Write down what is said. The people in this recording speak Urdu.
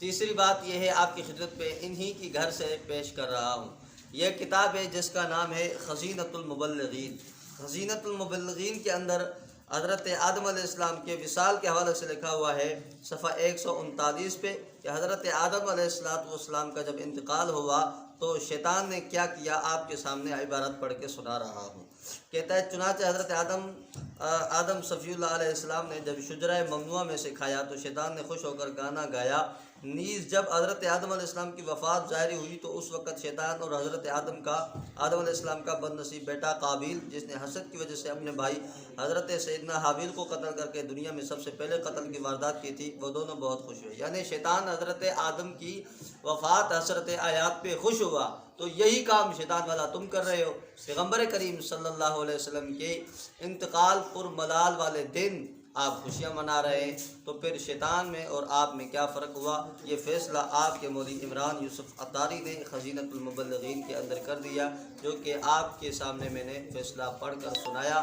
تیسری بات یہ ہے آپ کی خدمت پہ انہی کی گھر سے پیش کر رہا ہوں، یہ کتاب ہے جس کا نام ہے خزینۃ المبلغین۔ خزینۃ المبلغین کے اندر حضرت آدم علیہ السلام کے وصال کے حوالے سے لکھا ہوا ہے صفحہ 139 پہ کہ حضرت آدم علیہ السلام کا جب انتقال ہوا تو شیطان نے کیا کیا، آپ کے سامنے عبارت پڑھ کے سنا رہا ہوں۔ کہتا ہے چنانچہ حضرت آدم صفی اللہ علیہ السلام نے جب شجرہ ممنوعہ میں سے کھایا تو شیطان نے خوش ہو کر گانا گایا۔ نیز جب حضرت آدم علیہ السلام کی وفات ظاہر ہوئی تو اس وقت شیطان اور حضرت آدم علیہ السلام کا بد نصیب بیٹا قابیل، جس نے حسد کی وجہ سے اپنے بھائی حضرت سیدنا حابیل کو قتل کر کے دنیا میں سب سے پہلے قتل کی واردات کی تھی، وہ دونوں بہت خوش ہوئے۔ یعنی شیطان حضرت آدم کی وفات حسرت آیات پہ خوش ہوا، تو یہی کام شیطان والا تم کر رہے ہو۔ پیغمبر کریم صلی اللہ علیہ وسلم کے انتقال پر ملال والے دن آپ خوشیاں منا رہے ہیں، تو پھر شیطان میں اور آپ میں کیا فرق ہوا؟ یہ فیصلہ آپ کے مولوی عمران یوسف عطاری نے خزینۃ المبلغین کے اندر کر دیا، جو کہ آپ کے سامنے میں نے فیصلہ پڑھ کر سنایا۔